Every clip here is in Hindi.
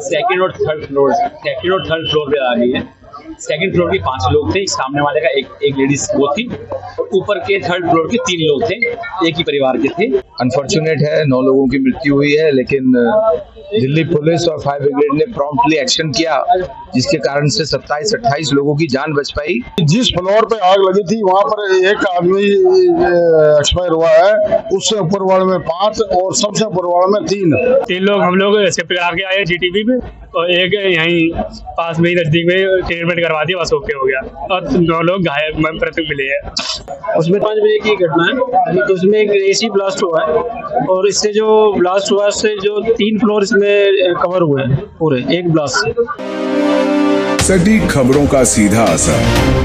सेकंड और थर्ड फ्लोर पे आ गई है। सेकंड फ्लोर के 5 लोग थे, सामने वाले का एक लेडीज वो थी, और ऊपर के थर्ड फ्लोर के 3 लोग थे, एक ही परिवार के थे। अनफॉर्चुनेट है, 9 लोगों की मृत्यु हुई है, लेकिन दिल्ली पुलिस और फायर ब्रिगेड ने प्रॉम्प्टली एक्शन किया, जिसके कारण से 27-28 लोगों की जान बच पाई। जिस फ्लोर पे आग लगी थी वहाँ पर एक आदमी एक्सपायर हुआ है, उससे ऊपर वाले में 5 और सबसे ऊपर वाले में 3 लोग हम लोग शिफ्ट करा के आए जीटीबी में, और एक यहीं पास में ही नजदीक में ट्रीटमेंट करवा दिया, बस ओके हो गया, और 9 लोग घायल मृतक मिले हैं। उसमें 5 बजे की घटना है, तो उसमें एक एसी ब्लास्ट हुआ है, और इससे जो ब्लास्ट हुआ उससे जो 3 फ्लोर इसमें कवर हुए हैं पूरे एक ब्लास्ट से। सटीक खबरों का सीधा असर।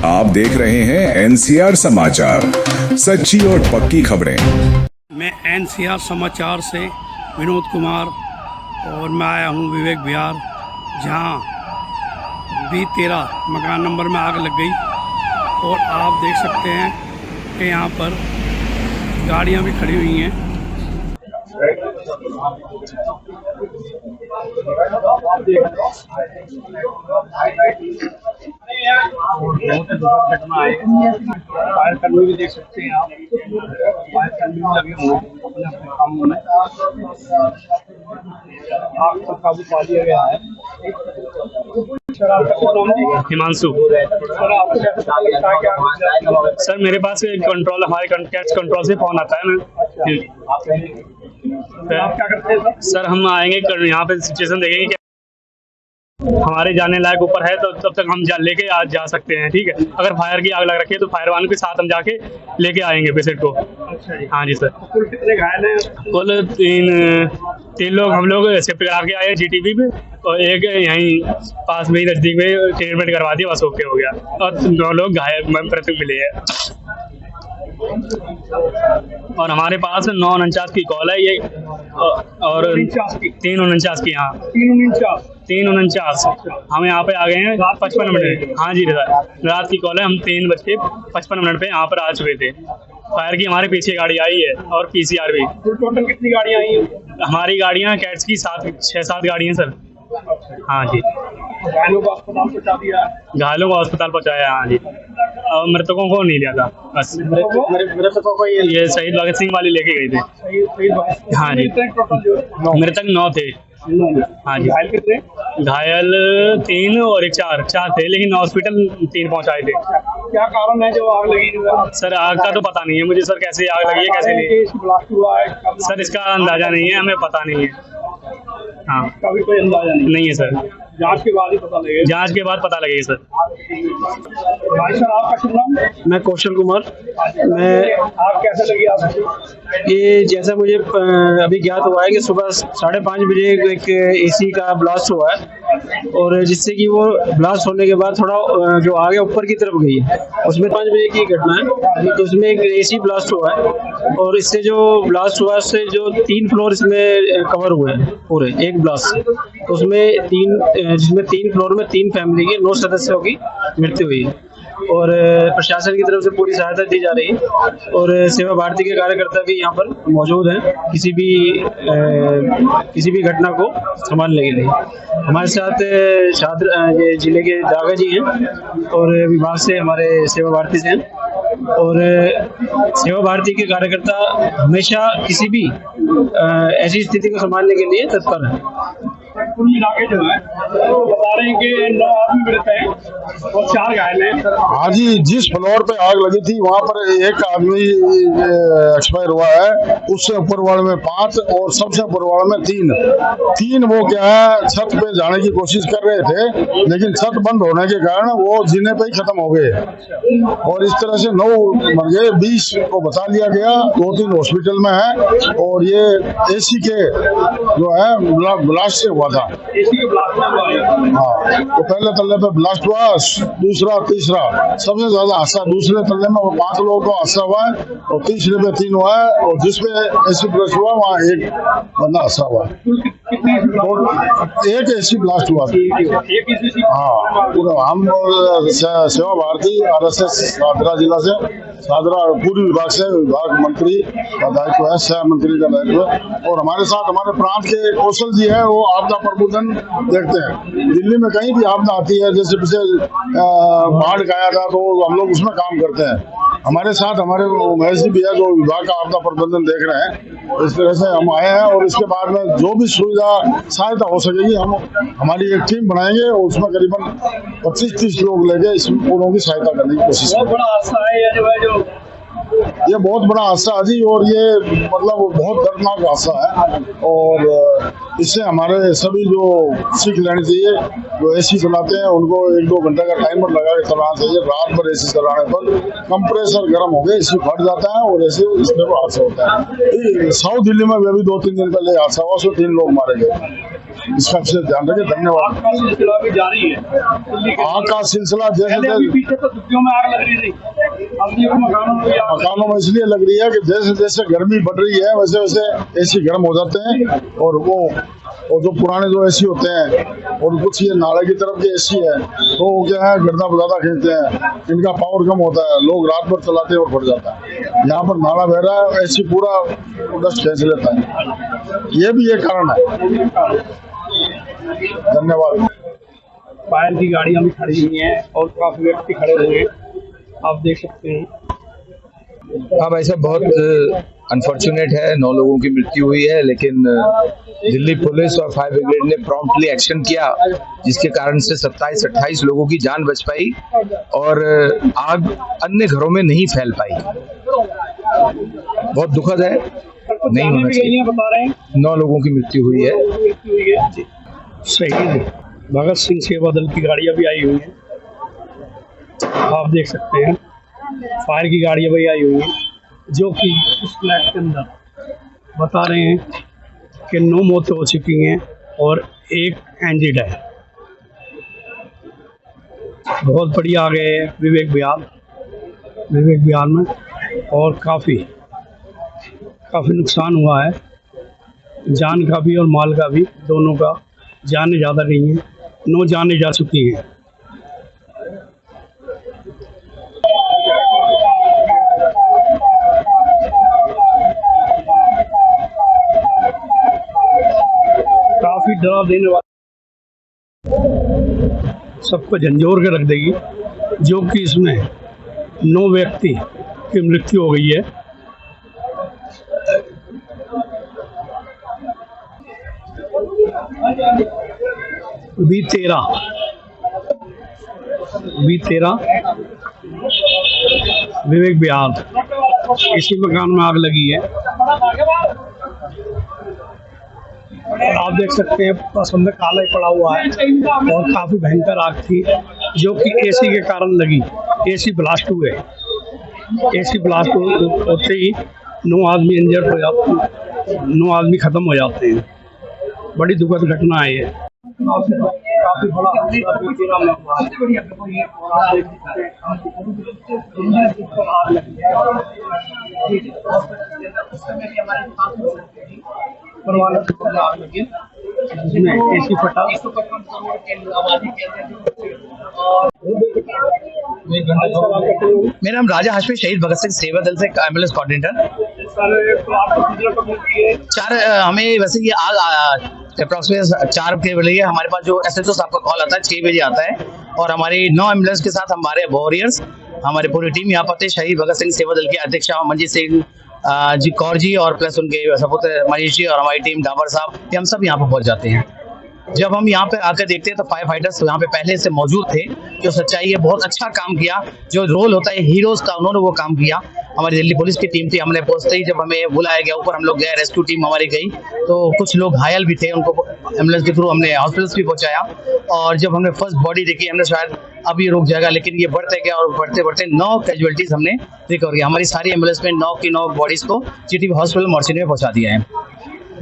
आप देख रहे हैं एनसीआर समाचार, सच्ची और पक्की खबरें। मैं एनसीआर समाचार से विनोद कुमार, और मैं आया हूँ विवेक विहार, जहाँ B13 मकान नंबर में आग लग गई, और आप देख सकते हैं कि यहाँ पर गाड़ियाँ भी खड़ी हुई हैं। फायर कर्मी भी देख सकते हैं आप, फायर कर्मी भी लगे हुए हैं अपने अपने कामों में। आग पर काबू पा लिया गया है। हिमांशु सर, मेरे पास कंट्रोल, हमारे कैच कंट्रोल से फोन आता है। आप क्या करते हैं सर? हम आएंगे यहाँ पे सिचुएशन देखेंगे, हमारे जाने लायक ऊपर है तो तब तक हम लेके जा सकते हैं, ठीक है। अगर फायर की आग लग रखी है तो फायर वालों के साथ हम जाके लेके आएंगे पेशेंट को। हाँ जी सर। कुल कितने घायल हैं? कुल 3 लोग हम लोग शिफ्ट करा के आए जीटीबी में, और एक यहीं पास में ही नजदीक में ट्रीटमेंट करवा दिया, बस ओके हो गया, और 9 लोग घायल मृतक मिले हैं। और हमारे पास 949 की कॉल है ये, और 349 की। हाँ 349 हम यहाँ पे आ गए हैं 55 मिनट। हाँ जी रात की कॉल है, हम 3:55 पे यहाँ पर आ चुके थे। फायर की हमारे पीछे गाड़ी आई है, और पीसीआर भी। टोटल कितनी गाड़ियाँ आई हैं? हमारी गाड़ियाँ कैट्स की 6-7 गाड़ियाँ सर। हाँ जी। घायलों को अस्पताल पहुँचा दिया? घायलों को अस्पताल पहुँचाया। हाँ जी। और मृतकों को नहीं लिया था, बस मृतकों को ये शहीद भगत सिंह वाली लेके गए थे। हाँ जी। मृतक 9 थे। हाँ जी। घायल कितने? घायल 3 और एक 4 थे, लेकिन हॉस्पिटल 3 पहुंचाए थे। क्या कारण है जो आग लगी? सर आग का तो पता नहीं है मुझे सर, कैसे आग लगी है कैसे नहीं ब्लास्ट हुआ है सर, इसका अंदाजा नहीं है, हमें पता नहीं है। हाँ कभी कोई अंदाजा नहीं है सर, जांच के बाद ही पता लगेगा। जांच के बाद पता लगेगा सर। भाई सर, आपका शुभ नाम? मैं कौशल कुमार। मैं आग कैसे लगी आपको? ये जैसा मुझे अभी ज्ञात हुआ है कि सुबह 5:30 बजे एक एसी का ब्लास्ट हुआ है, और जिससे कि वो ब्लास्ट होने के बाद थोड़ा जो आगे ऊपर की तरफ गई है। उसमें 5 बजे की घटना है, तो उसमें एक एसी ब्लास्ट हुआ है, और इससे जो ब्लास्ट हुआ उससे जो 3 फ्लोर इसमें कवर हुए हैं पूरे एक ब्लास्ट से। तो उसमें जिसमें 3 फ्लोर में 3 फैमिली के 9 सदस्यों की मृत्यु हुई है, और प्रशासन की तरफ से पूरी सहायता दी जा रही है, और सेवा भारती के कार्यकर्ता भी यहाँ पर मौजूद हैं किसी भी घटना को संभालने के लिए। हमारे साथ छात्र जिले के दागा जी हैं, और विभाग से हमारे सेवा भारती से हैं, और सेवा भारती के कार्यकर्ता हमेशा किसी भी ऐसी स्थिति को संभालने के लिए तत्पर है। कुल मिला के जो है बता रहे हैं कि 9 आदमी मृत हैं और 4 घायल हैं। हाँ जी, जिस फ्लोर पे आग लगी थी वहाँ पर एक आदमी एक्सपायर हुआ है, उससे ऊपर वाले में 5 और सबसे ऊपर वाले में 3 वो क्या है, छत पे जाने की कोशिश कर रहे थे, लेकिन छत बंद होने के कारण वो जीने पे ही खत्म हो गए, और इस तरह से 9 मर गए, 20 को बचा लिया गया, 2-3 हॉस्पिटल में है। और ये एसी के जो है ब्लास्ट से हुआ था। हाँ, तो पहले तल्ले पे ब्लास्ट हुआ, दूसरा तीसरा सबसे ज्यादा हादसा दूसरे तल्ले में 5 लोगों को हादसा हुआ है, और तीसरे पे 3 हुआ है, और जिसपे एसी ब्लास्ट हुआ वहाँ 1 बंदा हादसा हुआ है। एक एसी ब्लास्ट हुआ था। हाँ, पूरा हम सेवा भारती RSS आगरा जिला से सादरा पूरी विभाग से विभाग मंत्री का दायित्व है, सह मंत्री का दायित्व है। और हमारे साथ हमारे प्रांत के कौशल जी है, वो आपदा प्रबंधन देखते हैं। दिल्ली में कहीं भी आपदा आती है, जैसे पिछले बाढ़ का आया था, तो हम लोग उसमें काम करते हैं। हमारे साथ हमारे महेश जी भी है, जो विभाग का आपदा प्रबंधन देख रहे हैं। इस तरह से हम आए हैं और इसके बाद में जो भी सुविधा सहायता हो सकेगी, हम हमारी एक टीम बनाएंगे और उसमें करीबन 25-30 लोग लेके इस लोगों की सहायता करने की कोशिश करेंगे। बड़ा हादसा है ये बहुत बड़ा हादसा है जी, और ये मतलब बहुत दर्दनाक हादसा है। और इससे हमारे सभी जो सीख लेनी चाहिए, जो एसी चलाते हैं उनको 1-2 घंटे का टाइमर लगा के चलाना चाहिए। रात भर एसी चलाने पर कंप्रेसर गर्म हो गए, एसी फट जाता है और ऐसे इसमें हादसा होता है। साउथ दिल्ली में भी 2-3 दिन पहले हादसा हुआ, उसमें 3 लोग मारे गए। इसका विशेष ध्यान रखें। धन्यवाद। सिलसिला भी जारी है, आग का सिलसिला जैसे पीछे तो दुखियों में आग लग रही थी, अब ये मकानों में इसलिए लग रही है कि जैसे जैसे गर्मी बढ़ रही है, वैसे वैसे एसी गर्म हो जाते हैं। और जो पुराने जो एसी होते हैं और कुछ ये नाले की तरफ के एसी है, तो वो क्या है, गर्दा ज्यादा खींचते हैं, इनका पावर कम होता है, लोग रात भर चलाते हैं और फट जाता है। यहाँ पर नाला बह रहा है, एसी पूरा डस्ट खींच लेता है। ये भी एक कारण है। धन्यवाद। फायर की गाड़ियां भी खड़ी हुई हैं और काफी व्यक्ति खड़े हुए हैं, आप देख सकते हैं। अब ऐसा बहुत अनफॉर्चुनेट है, 9 लोगों की मृत्यु हुई है, लेकिन दिल्ली पुलिस और फायर ब्रिगेड ने प्रॉम्प्टली एक्शन किया, जिसके कारण से 27-28 लोगों की जान बच पाई और आग अन्य घरों में नहीं फैल पाई। बहुत दुखद है, नहीं होना चाहिए। बता रहे हैं 9 लोगों की मृत्यु हुई है। शहीद भगत सिंह सेवा दल की गाड़ियां भी आई हुई हैं, आप देख सकते हैं। फायर की गाड़ियां भी आई हुई हैं, जो कि इस फ्लैट के अंदर बता रहे हैं कि 9 मौतें हो चुकी हैं और 1 इंजर्ड है। बहुत बढ़िया आ गए विवेक विहार में, और काफ़ी नुकसान हुआ है, जान का भी और माल का भी, दोनों का। जानें ज़्यादा नहीं हैं, 9 जानें जा चुकी हैं। काफी डरा देने वाला, सबको झंझोर के रख देगी, जो कि इसमें 9 व्यक्ति की मृत्यु हो गई है। B13 विवेक विहार, इसी मकान में आग लगी है। आप देख सकते हैं बस अंदर काला ही पड़ा हुआ है और काफी भयंकर आग थी, जो कि एसी के कारण लगी। एसी ब्लास्ट हुए, एसी ब्लास्ट होते ही 9 आदमी इंजर्ड हो जाते हैं, 9 आदमी खत्म हो जाते हैं। बड़ी दुखद घटना है ये। काफी बड़ा एसी फटा। मेरा नाम राजा हाशमी, शहीद भगत सिंह सेवा दल से एम्बुलेंस कोऑर्डिनेटर। 4 हमें वैसे ये आग अप्रोक्सीमेट 4 के बजे हमारे पास जो SHO साहब का कॉल आता है, 6 बजे आता है, और हमारी 9 एम्बुलेंस के साथ हमारे वॉरियर्स, हमारी पूरी टीम यहाँ पर थे। शहीद भगत सिंह सेवा दल के अध्यक्ष मंजीत सिंह जी कौर जी और प्लस उनके सपुत्र मनीष जी और हमारी टीम डाबर साहब, हम सब यहाँ पर पहुँच जाते हैं। जब हम यहाँ पे आकर देखते हैं तो फायर फाइटर्स यहाँ पे पहले से मौजूद थे, जो सच्चाई है बहुत अच्छा काम किया, जो रोल होता है हीरोज का, उन्होंने वो काम किया। हमारी दिल्ली पुलिस की टीम थी, हमने पहुंचते ही जब हमें बुलाया गया ऊपर, हम लोग गए, रेस्क्यू टीम हमारी गई, तो कुछ लोग घायल भी थे, उनको एम्बुलेंस के थ्रू हमने हॉस्पिटल्स भी पहुंचाया। और जब हमने फर्स्ट बॉडी देखी, हमने शायद अब ये रुक जाएगा, लेकिन ये बढ़ते गया और बढ़ते बढ़ते 9 कैजुअलिटीज हमने रिकवर किया। हमारी सारी एम्बुलेंस में 9 की 9 बॉडीज को GT हॉस्पिटल मॉर्चरी में पहुंचा दिया है।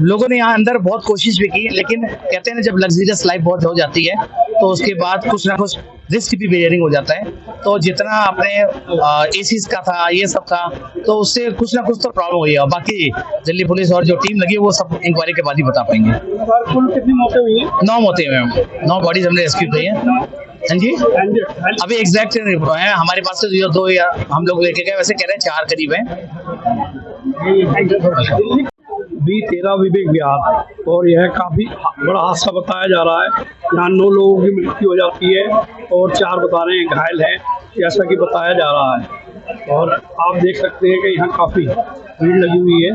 लोगों ने यहाँ अंदर बहुत कोशिश भी की, लेकिन कहते हैं ना, जब लग्जरियस लाइफ बहुत हो जाती है तो उसके बाद कुछ ना कुछ रिस्क भी बेयरिंग हो जाता है। तो जितना अपने एसीज का था, ये सब था, तो उससे कुछ ना कुछ तो प्रॉब्लम हुई है। बाकी दिल्ली पुलिस और जो टीम लगी है वो सब इंक्वायरी के बाद ही बता पाएंगे। कुल कितनी मौतें हुई हैं? 9 मौतें हुई हैं, 9 बॉडीज हमने रेस्क्यू की हैं। हाँ जी, अभी एग्जैक्ट है हमारे पास से जो 2 या हम लोग लेके गए, वैसे कह रहे हैं 4 करीब है। B13 विवेक विहार, और यह काफी बड़ा हादसा बताया जा रहा है। यहाँ 9 लोगों की मृत्यु हो जाती है और 4 बता रहे हैं घायल हैं, जैसा कि बताया जा रहा है। और आप देख सकते हैं कि यहाँ काफी भीड़ लगी हुई है,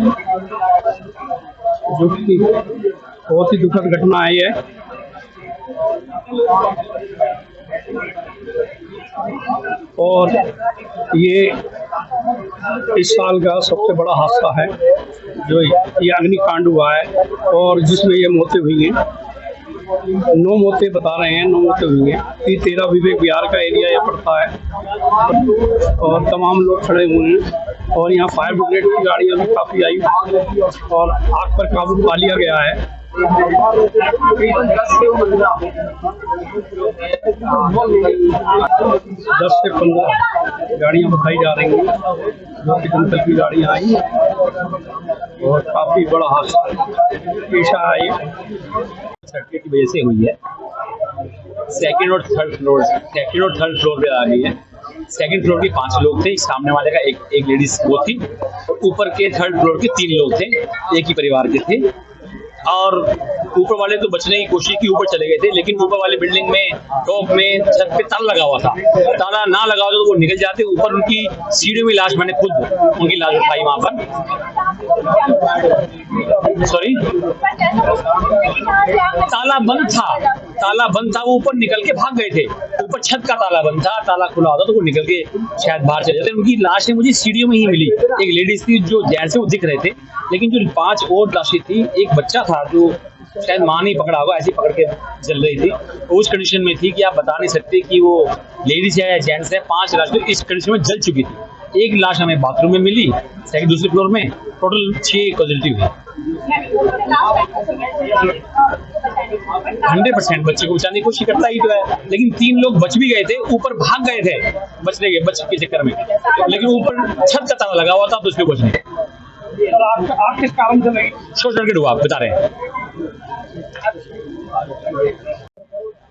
जो कि बहुत ही दुखद घटना है यह। और ये इस साल का सबसे बड़ा हादसा है जो ये अग्निकांड हुआ है, और जिसमें ये मौतें हुई हैं। 9 मौतें बता रहे हैं, 9 मौतें हुई हैं। B13 विवेक विहार का एरिया यह पड़ता है, और तमाम लोग खड़े हुए हैं। और यहाँ फायर ब्रिगेड की गाड़ियाँ भी काफ़ी आई और आग पर काबू पा लिया गया है। 10 से 15 गाड़ियाँ बताई जा रही हैं, जो कि दमकल की गाड़ियाँ आई, और काफ़ी बड़ा हादसा पेश आया है। झटके की वजह से हुई है। सेकंड और थर्ड फ्लोर पे आ गई है। सेकंड फ्लोर के 5 लोग थे, सामने वाले का एक लेडीज वो थी, और ऊपर के थर्ड फ्लोर के 3 लोग थे, एक ही परिवार के थे। और ऊपर वाले तो बचने की कोशिश की, ऊपर चले गए थे, लेकिन ऊपर वाले बिल्डिंग में टॉप में छत पे ताला लगा हुआ था। ताला ना लगा तो वो निकल जाते। ऊपर उनकी सीढ़ी में लाश, मैंने खुद उनकी लाश उठाई वहां पर। सॉरी, ताला बंद था, वो ऊपर निकल के भाग गए थे। ऊपर छत का ताला बंद था, ताला खुला होता तो वो निकल के शायद बाहर चले जाते। उनकी लाशें मुझे सीढ़ियों में ही मिली। एक लेडीज थी जो जैन से वो दिख रहे थे, लेकिन जो 5 और लाशें थी, एक बच्चा था जो शायद मां नहीं पकड़ा होगा, ऐसी पकड़ के जल रही थी। वो उस कंडीशन में थी कि आप बता नहीं सकते कि वो लेडीज है या जेंट्स है। 5 लाश तो इस कंडीशन में जल चुकी थी। एक लाश हमें बाथरूम में मिली, दूसरे फ्लोर में। टोटल 6 कैजुअल्टी हुई। 100% बच्चे को बचाने की कोशिश करता ही तो है, लेकिन 3 लोग बच भी गए थे, ऊपर भाग गए थे बच के चक्कर में, लेकिन ऊपर छत का ताला लगा हुआ था तो उसमें कुछ नहीं। आग किस कारण से लगी? शॉर्ट सर्किट हुआ, बता रहे हैं।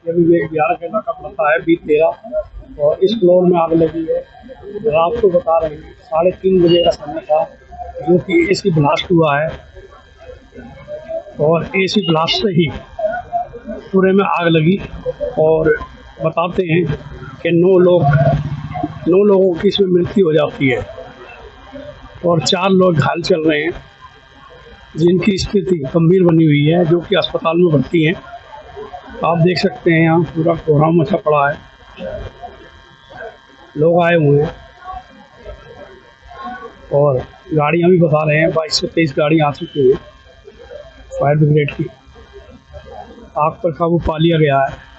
ये विवेक विहार का इलाका पड़ता है B13, और इस फ्लोर में आग लगी है। रात को बता रहे हैं 3:30 बजे का समय था, जो कि AC ब्लास्ट हुआ है, और AC ब्लास्ट से ही पूरे में आग लगी। और बताते हैं कि 9 लोगों की इसमें मृत्यु हो जाती है, और 4 लोग घायल चल रहे हैं, जिनकी स्थिति गंभीर बनी हुई है, जो कि अस्पताल में भर्ती हैं। आप देख सकते हैं यहाँ पूरा कोहराम मचा पड़ा है, लोग आए हुए हैं, और गाड़ियाँ भी बता रहे हैं 22 से 23 गाड़ियाँ आ चुकी हैं फायर ब्रिगेड की। आग पर काबू पा लिया गया है।